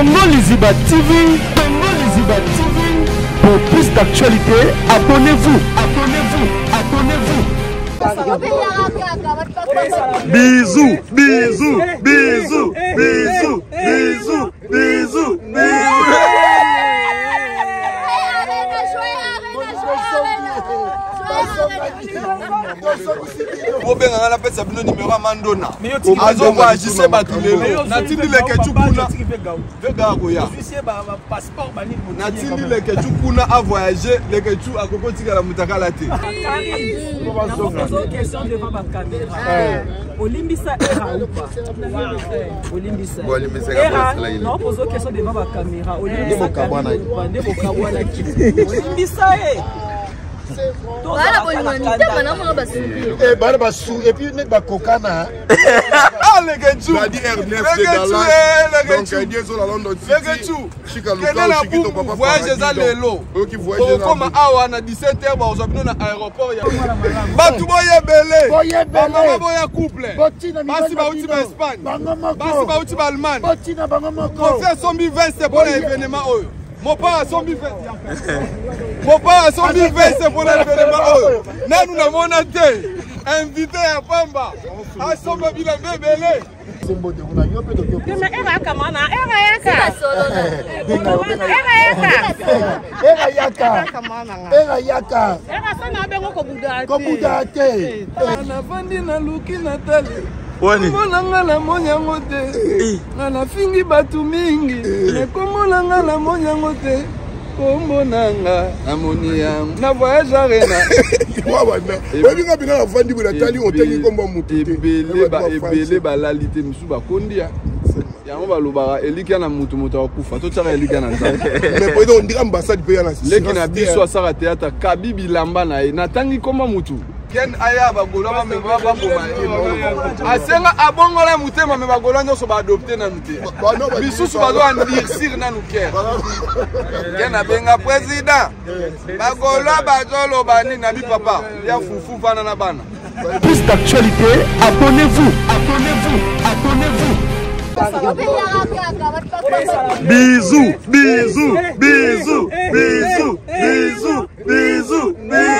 Congo Liziba TV. Congo Liziba TV. Pour plus d'actualités, abonnez-vous. Abonnez-vous. Abonnez-vous. Bisous, bisous, bisous, bisous, bisous, bisous, bisous. Robert a fait sa numéro à Mandona. Azonga agissait batulelo. Natindi le ketchupuna. Vega goya. Natindi le ketchupuna a voyagé. Le ketchup a kokoti la mutaka la te. Question devant ma caméra. Olimbisa era ou pas? Olimbisa. Era. Non, pose question devant ma caméra. Olimbisa. Olimbisa eh. Et puis ne pas kokana. Ah le ketchup. Il a dit R9 de Dallas. Donc il dit sur la London City. Le ketchup. Voyage dans les lots. Comme awa na 17h ba ozabino na aéroport ya. Batu boye belé. Maman boye couple. Basi ba uti ba Espagne. Basi ba uti ba Allemagne. On fait son 20 pour l'événement oyo. Mon père a son bifet. Mon père a son bifet, c'est pour l'événement. Nous n'avons pas été invité à Pamba. À son baby la bébé. Komolanga monyango te na fingi batu mingi ne komolanga la monyango te komonanga amoni yango na voyage arena wewe ngabina avandi bula tali otengi kombo mutu ebele balalite misu bakondia yango balobaka elika na mutu moto akufa to tsaka elika na nzambe mais peut-être on dirait ambassade pe yana leki na biso asaka théâtre kabibi lamba na ye natangi koma mutu ken aya bagolama me baba boma asenga abongola mutema me bagola nyoso ba adopter na muté bisusu bazo andirsir na nuker ken abenga président bagola bazolo bani na bi papa ya fufu fana na bana. Plus d'actualités, abonnez-vous. Abonnez-vous. Abonnez-vous. Bisous, bisous, bisous, bisous, bisous, bisous, bisous.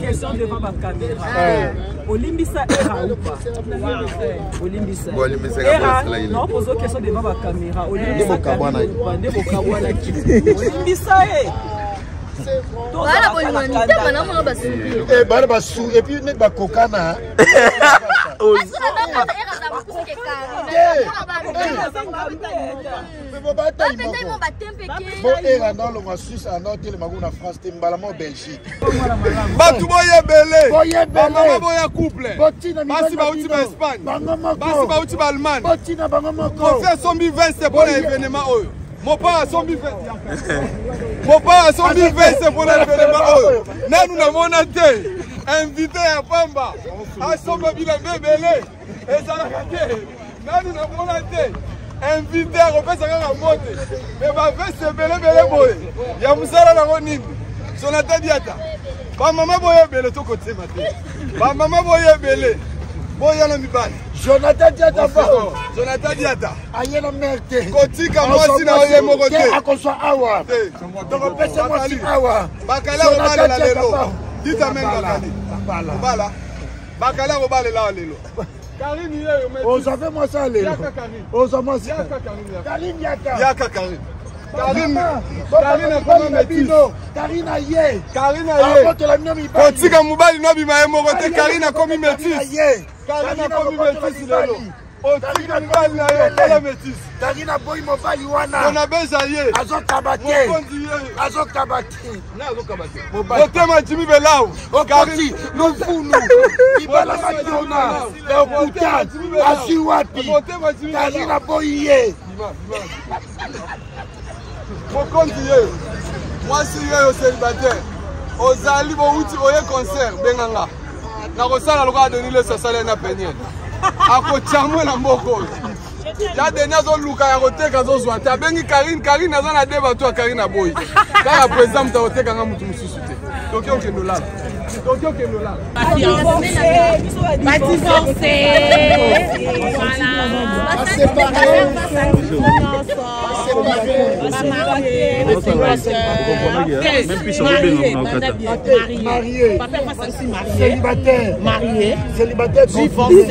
Question devant ma caméra. Olimbisa era ou pas? Olimbisa. Era. Non, pose question devant ma caméra. Olimbisa. Olimbisa eh. Et puis ne pas kokana. Batu boye belé. Maman boye couple. Basi ba uti ba Espagne. Basi ba uti ba Allemagne. On fait son 20 pour l'événement oyo. Mon père a son bifet. Mon père a son bifet, c'est pour l'événement. Nous n'avons pas été invité à Pamba. À son baby la bébé. Et ça l'a raté. Nous n'avons pas été invité à refaire sa moto. Mais ma fête c'est belé boy. Il y a Moussala dans mon nid. Son attaque diata. Ma maman boye belé tout côté matin. Ma maman boye belé. Boye na mibali. Jonathan Diata ba. Jonathan Diata. Aye na merde. Kotika mwasi na oye mokote. Akoso awa. Donc pesa mwasi awa. Bakala obale la lelo. Dita menga kali. Bala. Bakala obale la lelo. Karine yeyo. Osave moi ça lelo. Yaka Karine. Osave moi ça. Yaka Karine. Karine yaka. Yaka Karine. Karine a comme métis. Karine aye. Karine aye. Kotika mobali no bima moko te Karine a comme métis. Karine a comme métis lelo. Otika mobali na yo kala métis. Karine boy mobali wana. On a besoin ye. Azokabate. Azokabate. Na azokabate. Otema Jimmy Belao. Okati lufunu. Ibala matona. Okuta. Asiwapi. Karine boy ye. Mokonzi ye. Moi si ye au célibataire. Ozali bo uti oye concert benganga. Na kosala loka doni le sasale na penyen. Ako charme na mboko. Ya denia zo luka ya koteka zo zwata. Bengi Karine aza na deba to Karine boy. Kaya président mutoteka nga mutu mususu te. Tokyo kendo la. Tokyo kendo la. Divorcé. Marié. Célibataire. Marié. Célibataire. Divorcé.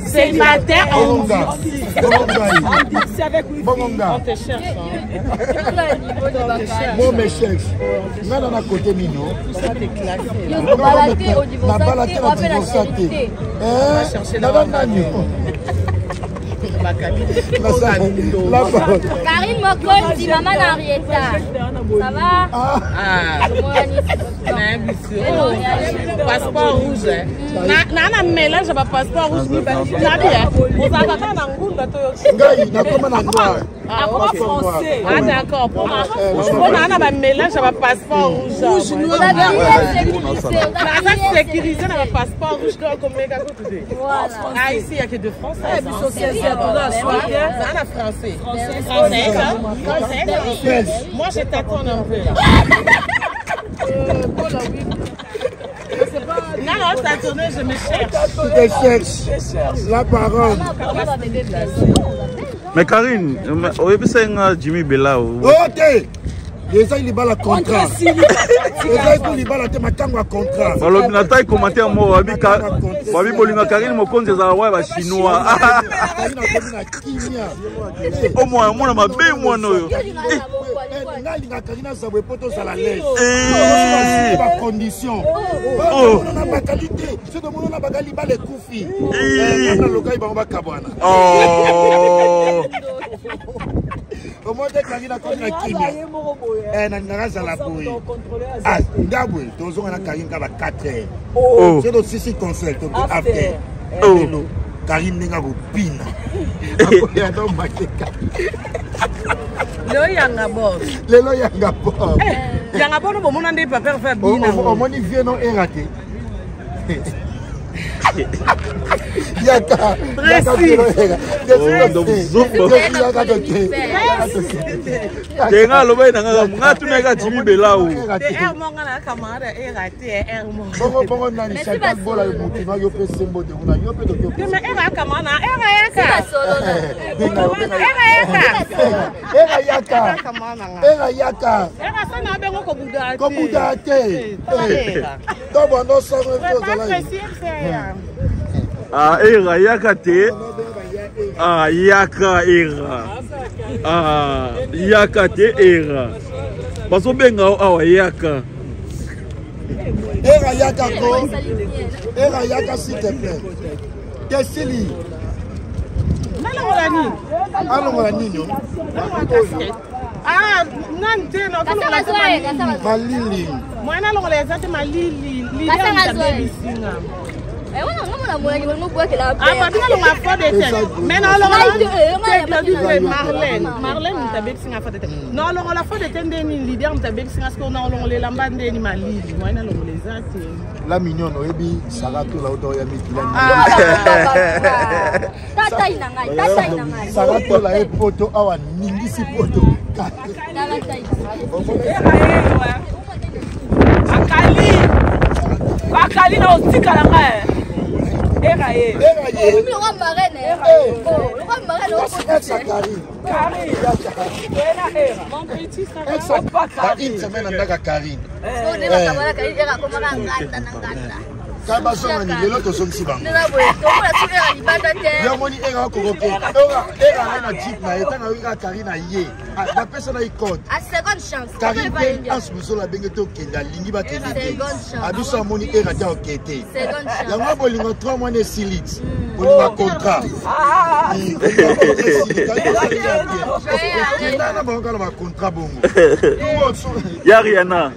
Célibataire. On te cherche. Moi, mes cherche. Mais on a côté Mino. On va balader au divorce. On appelle la charité. Karine Mokol dit maman Henrietta. Ça va? Passeport rouge. Nana mélange ba passeport rouge ni ba bien. Vous avez pas na ngunda to. Ngai na koma na noir. Ah français. Ah d'accord. Pour nana ba mélange ba passeport rouge. Rouge noir. La sécurité na ba passeport rouge comme méga côté. Voilà. Ah ici il y a que de français. Français. Moi je t'attends un peu là. Non, t'as tourné, je me cherche. Je cherche. La parole. Mais Karine, on Jimmy Belao. Ok. Déjà il a la contrat. Déjà il a la matango contrat. Alors na taille commentaire mo abika. Babi bolinga Karine mo konze za wa ba chinois. Au moins mon ma be moi no. Nga Karine za we poto za la l'aise. Pas condition. Oh, on a pas qualité. Ce de mon on a pas gali ba les koufi. Na lokai ba ba kabwana. Oh. Au moins dès Karine a connu la kimia. Na ngaraza la boy. Ah, ndabwe tozo na Karine ka ba 4 heures. Oh, c'est aussi si conseil to after. Oh, Karine ninga go pina. Ya do makeka. Lelo yanga boss. Lelo yanga boss. Yanga bono bo mona ndé papa faire bina. O moni vie non eraté. Yaka. Tenga lo baina nga tuneka Jimmy Belao. Monga na kamara eraté mo. Bongo nani Chantal bola yo mutu no yo pe sembo de una yo pe to yo. Mais era kamana era yaka. Era yaka. Era yaka. Era sana bengo ko budate. Ko budate. To bono so ko zala. Ah, era yaka te. Ah, yaka era. Ah, yaka te era. Paso benga awa yaka. Era yaka ko. Era yaka s'il te plaît. Qu'est-ce Allons la nino. Ah, non, tu n'as pas Malili. Moi, non, les autres malili. Eh ouais, non, moi je me vois que la ah parce que on a fait des thèmes mais non on Marlène on t'a béxing à faire des thèmes non on a fait des thèmes des leaders on t'a béxing parce qu'on a on les lambande des malili moi non on les a la mignonne oyebi sarato la auto ya mikila tata inanga sarato la e poto awa ningisi poto akali na otika la ngai eraye le roi marraine le roi marraine mon petit ça une semaine andaka Karine on est là Karine era comme nganda Kabasongani, lelo tozongisi bango. Yamoni era koroke. Era na jeep na eta na wika Karina ye. Ba pesa na icode. A seconde chance. Karina as musola bengeto kenda lingi ba kenda. Abiso amoni era ta okete. Seconde chance. Yango bolingo 3 mois ne silit. Bolingo contrat. Kenda ba ngala ba contrat bongo. Ya Rihanna.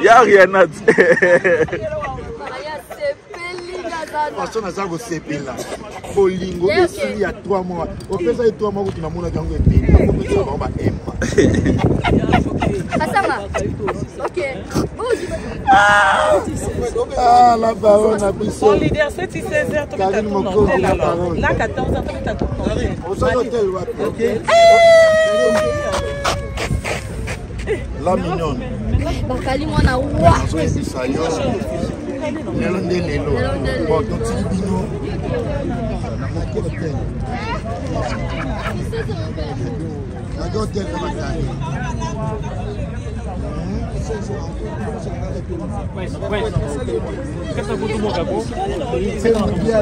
Ya Rihanna. Personne n'a ça vous sépila. Bolingo il y a 3 mois. On fait ça 3 mois que tu n'as pas gagné pays. On fait ça on va aimer. Ça va. OK. Ah la baronne a pris son leader c'est 16h tout à l'heure. Là 14h tout à l'heure. On s'en hôtel OK. La mignonne. Bakali mwana wa. Lelo ndelelo. Bon, donc tu bino.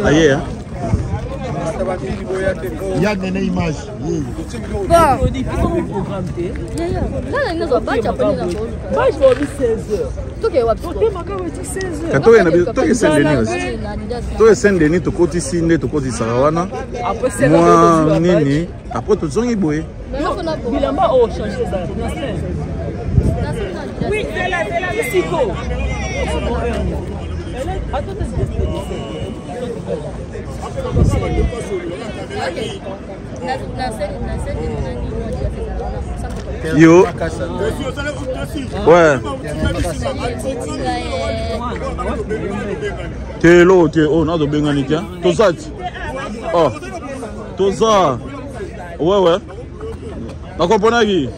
Aïe, hein? Il y a une image. Bon. Là, il nous a pas déjà pris la pause. Moi, je vais au 16h. Tout est wap. To Saint-Denis to koti sinde to koti Sarawana. Moi nini après to zongi boye. Bilamba oh changer ça. Oui, c'est la Mexico. Yo. Ouais. Telo te oh na do bengani tia. Tozati. Oh. Toza. Ouais. Na comprendre qui?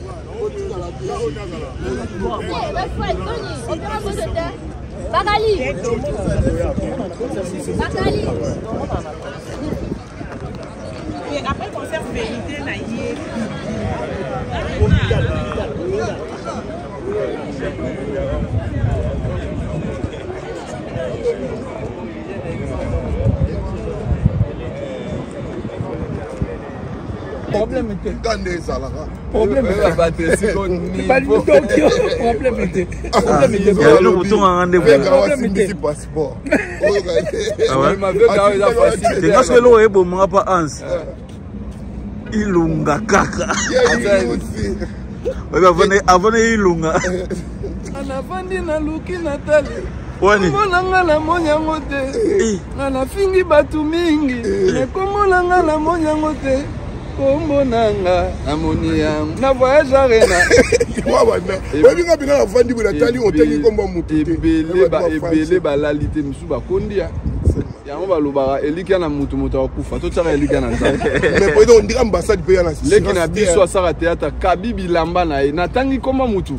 Bakali. Et après concert vérité na yé. Problème était quand ça là. Problème la batterie c'est qu'on ni problème était. Problème était. Le retour en rendez-vous. Problème était passeport. C'est parce que l'eau est bon moi pas ans. Ilunga kaka. Avant ilunga. Anavandi na luki Natali. Wani. Komolanga la monyango te. Na fingi batu mingi. Ne komolanga la monyango te. Komonanga amoni yangu. Na voyage arena. Wa bana. Webi ngabina avandi bula tali otengi komba mutu. Ebele balalite misu bakondia. Yango balobaka elika na mutu akufa to tsaka elika na nzambe. Mais peut on dirait ambassade pe yana. Leki na biso asaka théâtre kabibi lamba na ye. Natangi koma mutu.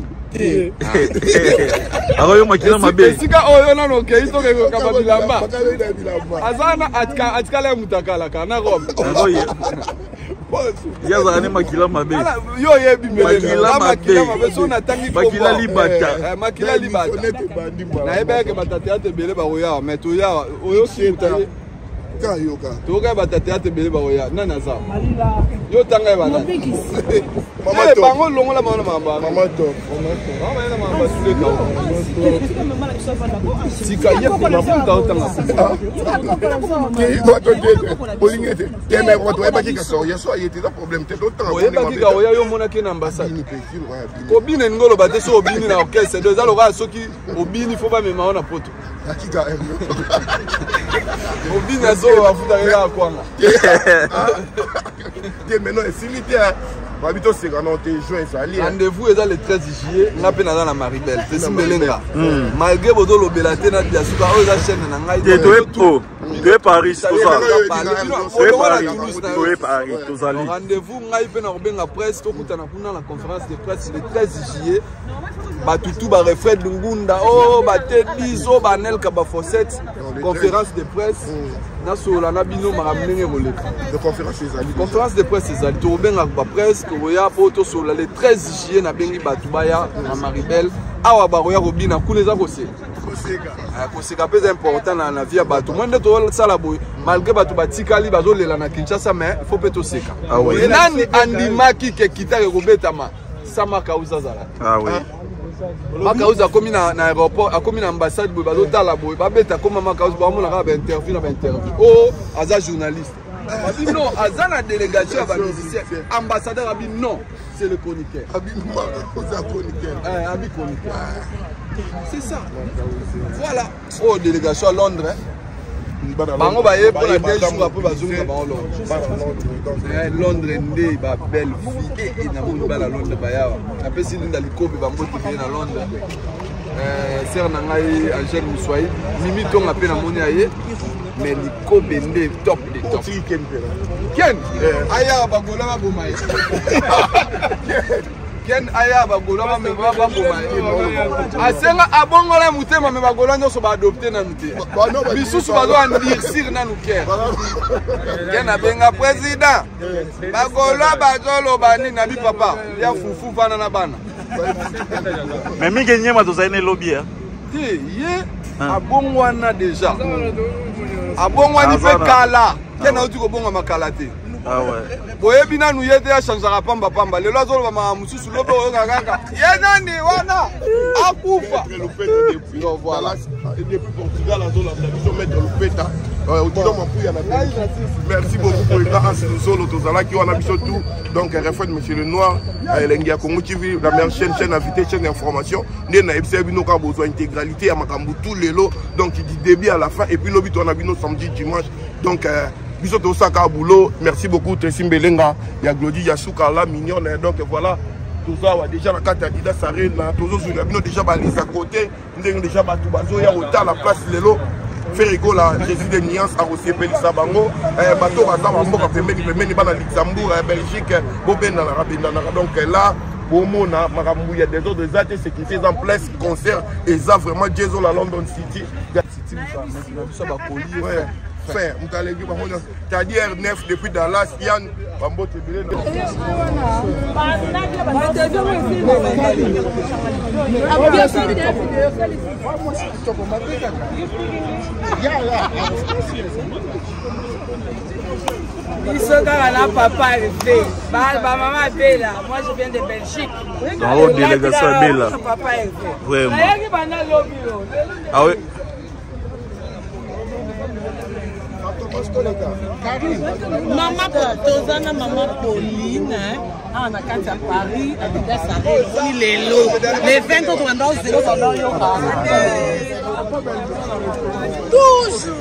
Aroyo makila mabe. Sika oyo na no kei to ke kabibi lamba. Azana atka la mutakala kana robe. Aroyo. Yaza ne makila mabe. Yo yebi mele. Makila mabe so natangi koma. Makila libata. Makila libata. Na ebe ke batata bele ba oya meto ya oyo sita. Kayoka. Toka batata bele ba oya nana za. Yo tanga ba na. Mama to. Bango longo la mama mama. Mama to. Mama ina mama sule ka. Sika yepo na futa otanga. Ke bato de. Polingete. Teme ko to eba kika so yeso ayete da problème te d'autant. Oyeba kika oya yo mona ke na ambassade. Kobine ngolo bate so obini na orchestre deux ans loka soki obini faut pas me maona poto. Akika. Obini azo afuta ka kwanga. Te maintenant cimetière. Babito c'est quand on te joint ça ali. Rendez-vous est le 13 juillet, na pe na Maribel. C'est Simbelenga. Malgré bodo lo belate na dia suka o za chaîne na ngai. De Paris tout ça. De Paris tout ça. Rendez-vous ngai pe na obenga presse to kutana kuna la conférence de presse le 13 juillet. Ba tutu ba Refred Lungunda oh ba Tedlizo ba Nel Kaba Fossette conférence de presse. Na sola na bino maramnenge boleka. De conférence de presse ezali to benga ba presse to ya poto sola le 13 juillet na bengi batubaya na Maribel awa ba roya robina kuneza kose koseka mpe eza important na vie ya bato moi nde tosala boye malgré bato batikali bazolela na Kinshasa mais il faut mpe toseka nani andimaki ke kitaka ekobetama sama kauza azala makauza akomi na aéroport akomi na ambassade boye bazotala boye babeta koma makauza bamonaka bainterview na bainterview o aza journaliste abi non aza na délégation ya bamusicien ambassadeur abi non c'est le chroniqueur abi chroniqueur c'est ça voilà oh délégation à Londres bango baye pour la 2 jours après bazonga bango Londres nde ba belle fille et na moni bala Londres bayawa apesi linda likobe bambote bien na Londres sœur na ngai Angèle Moussoaï mimi tonga pe na moni aye mais likobe nde top de top Ken aya bagola ba bomaye Ken aya bagola ba meba ba bomaye asenga abongola mutema me bagola nyoso ba adopter na nute bisusu bazo andirsir na nuker Ken abenga président bagola bazolo bani na bi papa ya fufu vana na bana mais mingi nyema to zaine lobby ye abongwana déjà abongwani pe kala Ken auti ko bonga makala te ah ouais boyebi nanu yete ya changera pamba pamba lelo azoloba ma mususu lobe oyo kaka ye nani wana akufa non voilà et depuis Portugal azolanda biso mettre lupeta merci beaucoup pour le temps solo tozalaki wana biso tout donc refait monsieur le noir elengi Congo TV la meilleure chaîne invité chaîne d'information nde na ebisa bino ka besoin intégralité ya makambo tout lelo donc du début à la fin et puis lobi to na bino samedi dimanche donc biso to saka boulot merci beaucoup Tessim Belenga ya Glody ya Souka la mignonne donc voilà tout ça va déjà la carte Adidas Arena toujours sur la bino déjà ba les à côté ndenge déjà ba tout bazo ya autant la place lelo Ferrigo la Jésus de Niance a aussi Pelissa Bango bateau baza mboka pembeni bana Luxembourg Belgique bobenda na rabenda donc là pour mona makambu ya des autres athées sécurité en place concert et ça vraiment Jason la London City ça va coller ouais faire mtalegi pamoja tadi R9 depuis Dallas Yann Bambo Tebele papa est maman Bella, moi je viens de Belgique. Dans la délégation Bella. Vraiment. Ah oui. Maman Tozana, maman Pauline, on a quand à Paris, avec les lots. Les 20 autres vendeurs, c'est l'autre vendeur. Toujours.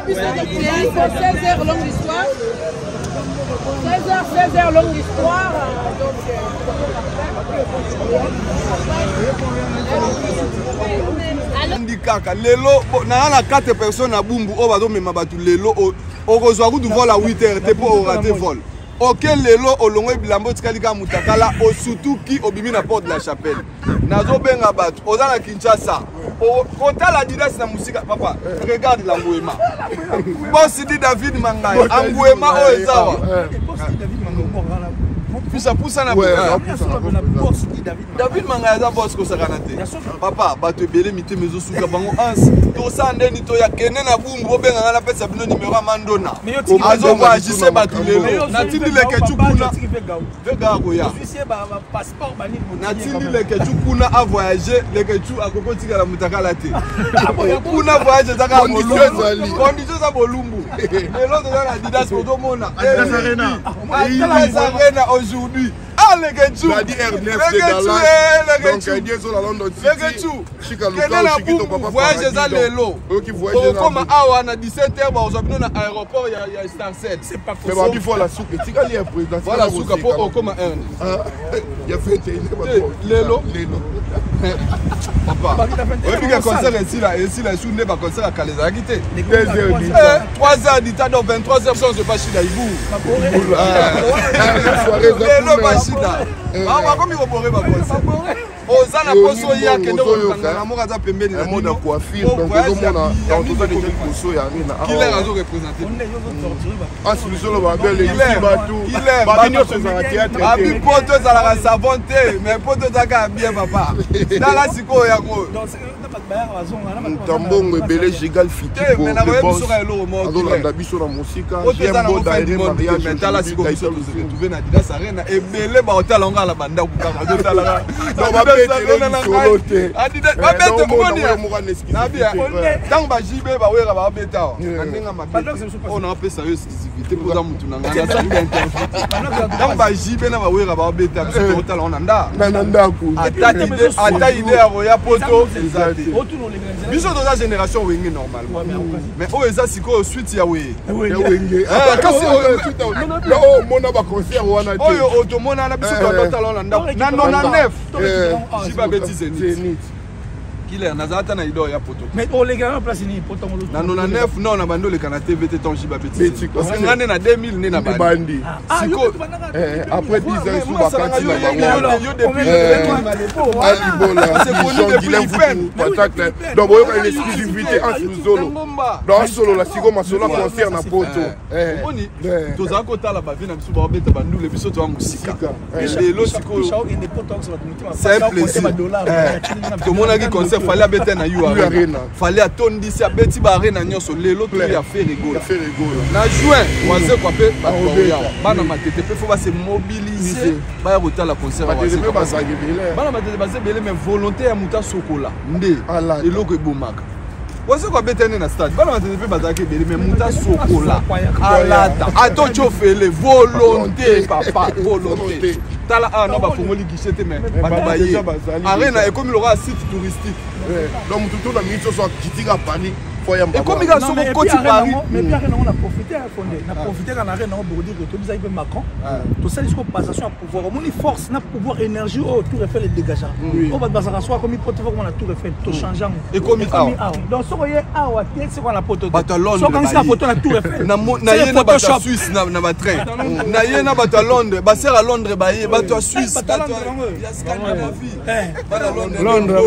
C'est 16 heures longue histoire. 16 heures longue histoire. Kaka lelo na 4 personnes à Bumbu o bazo mema batu lelo o kozwa ku du vol à 8h te po rater vol. OK lelo olongo bilambo tikalika mutakala o surtout qui obimi na porte de la chapelle. Nazo benga batu oza na Kinshasa. O kota la Adidas na musika papa regarde l'Anguema. Boss dit David Mangaya Anguema o ezawa. Pisa poussa na David Mangaya za boss ko sakanate. Papa bato ebele mite mezo suka bango ans. To sande ni to ya kene na Bumbu obenga na pesa bino numéro Mandona. Azo va agisse bato lelo. Na tindi le ketchukuna. Vega ko ya. Passeport bani. Na tindi le ketchukuna a voyager le ketchu akoko tika la mutakala te. Kuna voyager zaka conditions za bolumbu. Lelo to na Adidas photo mona. Adidas Arena aujourd'hui. Ah les ketchu. La R9 de Dallas. Donc Dieu la London City. Chika Luka Chikito papa. Voyager za lelo. Comme awa na 17h ba ozobino na aéroport ya Star 7. C'est pas possible. Mais il faut la souka. Tika li président. Voilà souka pour comme un. Il y a fait lelo. Papa. Oui, il y a concert ici là sous ne pas concert à Kaleza quitté. 3h du temps donc 23h sans se pas chez Daibou. Lelo pas chez président. Ah, comme il va boire ma concert. Oza na poso ya kendo na moka za pembeni na mode coiffure donc ozomona dans tout ça déjà poso ya rina qui les razo représenter ah c'est le ba belle ici ba tout ba binyo se za théâtre abi poto za la savonté mais poto za ka bien papa dans la siko ya ko tambongo ebele gigal fiti po mais na boss azolanda biso na musika jembo daire mariage mais dans la siko biso trouver na Adidas Arena ebele ba hotel nga la banda kukanga azotala ntango bajibe bawera babeta nandenga mabeta oyo napesa yo exclusivité mpoza mutu na ngai ntango bajibe na bawera babeta biso tokotala ngo na ndako ata ide ya koya poto eza te biso toza génération wenge normalement mais oyo eza sikoyo suite ya wenge kasi omona baconcert wana te oyo otomona na biso tokotala ngo na ndako na 99 jiba beti Zénith killer nazata na ido ya poto mais on les gars place ni poto ngolo na 99 non na bando le kana TV te ton jiba beti parce que ngane na 2000 ne na bandi siko après 10 ans sous vacances na bango yo depuis alibola c'est connu depuis peine donc boyo une exclusivité en solo dans solo la siko masolo concert na poto oni toza kota la bavina biso ba beta bandu le biso to musika et lo siko c'est un plaisir tout monde a qui concert fallait abeta na you arena fallait atondisi abeti ba arena nyonso lelo to ya fait rigolo na juin waze kwa pe ba bana matete pe faut ba se mobiliser ba ya kotala concert bana matete ba se bele mais volonté ya muta sokola nde eloko ebomaka waze kwa betene na stade bana matete pe bazaki bele mais muta sokola alata atocho fele volonté papa volonté tala non ba fongoli guichet te mais babaye arena et comme il aura un site touristique donc tout na minute so kitika pani et comme il a son côté Paris mais bien on a profité à fonder on a profité quand arena on veut dire que tout ça il Macron tout ça jusqu'au passation à pouvoir on une force na pouvoir énergie au tout refait les dégageants on va dans soit comme il peut voir comment on a tout refait tout changeant et comme il donc ce voyez ah ouais c'est quoi la photo batalon so quand c'est la photo on a tout refait na yena ba Suisse na ba train na yena batalon ba sert à Londres ba ye ba to Suisse ba to ya Scandinavie ba Londres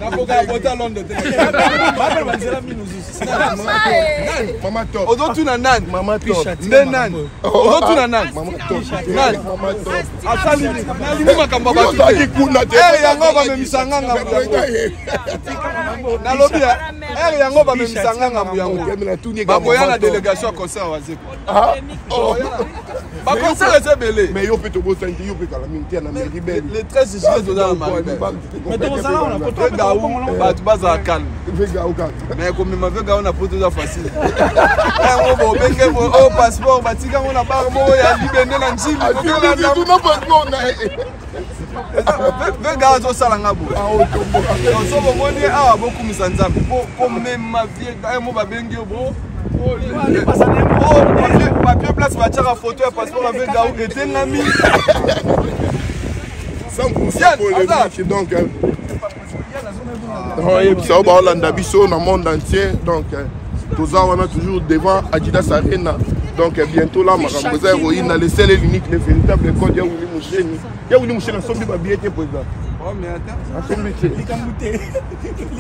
na boka bota Londres Mama top. Ozotu na nan. Mama top. Nde nan. Ozotu na nan. Mama top. Nan. Asali ni makamba ba tu. Eh yango ba memisanga ngamu. Na lobby. Eh yango ba memisanga ngamu yango. Ba boya na délégation concert wazeko. Ah. Ba concert eze belé. Mais yo peut bo santi yo peut kala minti na mairie belle. Le 13 juillet doza na mairie. Mais to ça on a poto gaou ba tu baza calme. Mais comme ma veut on a poto za facile. On va benge au passeport batika on a bar mo ya libende na njili. Tu na passeport na. Vega zo sala ngabo. On so bo moni a beaucoup misanzambe. Comme même ma vie mo ba benge bro. Papier place va photo et passeport avec Gaou et Tenami. 100% polémique donc. Ça va Hollande biso dans le monde entier donc tous on a toujours devant Adidas Arena donc bientôt là Maramboza héroïne le seul et l'unique le véritable code ya Willy Moucheni. Ya Willy Moucheni a sombi ba billet président. Oh mais attends.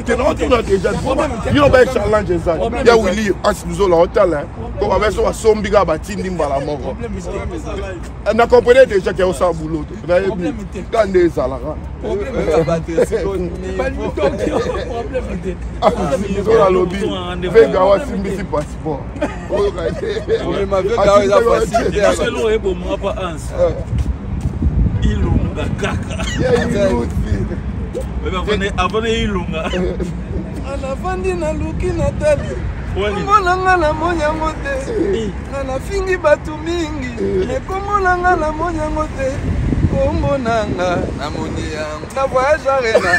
Tu n'as pas déjà il y a un challenge ça. Il y a Willy nous la hôtel pour avec so sombi ga batindi mbala moko. On comprenait déjà qu'il y a ça boulot. Dans des salaires. Ils ont la lobby. Vega wa simbi passeport. Mais ma Vega est facile. C'est l'eau bon moi pas ans. Ilunga kaka. Avant ilunga. Anafandi na luki na tali. Komolanga na monyango te. Na fingi batu mingi. Komolanga na monyango te. Komonanga na moniyango. Na voyage arena.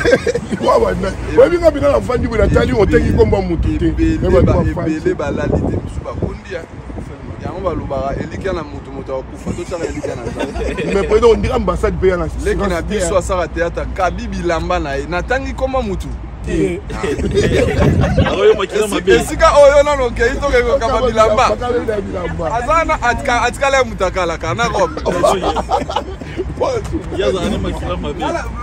Wa wana. Webi ngabina na fandi bula tali otengi komba mutu te. Ebele balali te musuba kondia. Yango balobara elika na mutu moto akufa to tsaka elika na. Mais président on dirait ambassade pe na. Leki na biso asara théâtre kabibi lamba na ye. Natangi koma mutu. esika oyo nano okei tokekokaba bilamba azana atikala ya mutakala kana robe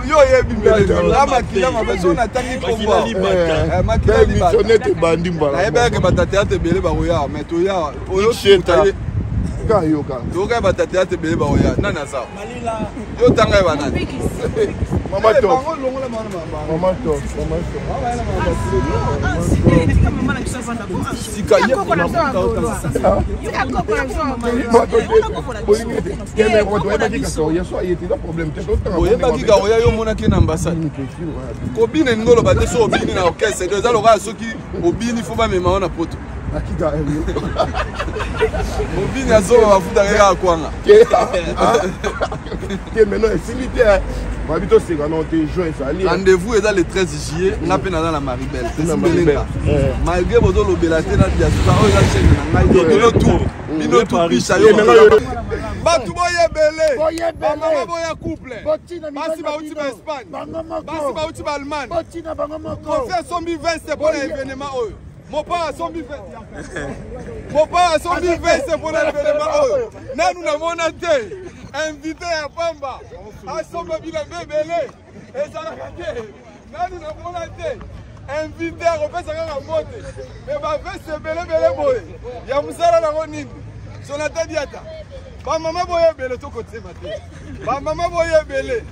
yo oyebi mbele amakila mabe so natangi komboayebeke batate ate ebele bakoya me toya oyo toka batate ate ebele bakoya nani aza yo tanga ye banani Maman top. Rendez-vous est dans le 13 juillet, on a peine dans la Maribel. Malgré vos lobelatés dans la diaspora, on a chaîne dans le tour. Bino tout riche ayo. Batu boye belé. Maman boye couple. Basi ba uti ba Espagne. Basi ba uti ba Allemagne. Confère son 2020 c'est pour l'événement oyo. Mon père a son 2020. Mon père a son 2020 c'est pour l'événement oyo. Na nous n'avons été invité à Pamba. A son babila belé. Et ça l'a raté. Na nous n'avons été invité à refaire ça à monter. Mais ma veste c'est belé boye. Ya musala na ronini. Jonathan Diata. Ba maman boye belé to côté maté. Ba maman boye belé.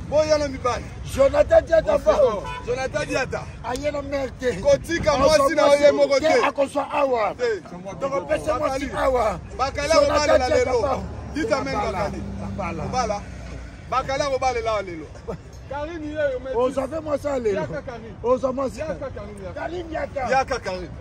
Boye na mibali. Jonathan Diata ba. Jonathan Diata. Aye na merde. Kotika moi si na oye moko te. Akoswa awa. Donc pese moi si awa. Bakala robale la lelo. Dita menga kali. Bala. Bakala robale la lelo. Karim yeyo mais. On savait moi ça lelo. On savait moi ça. Yaka Karim. Karim Yaka. Yaka Karim.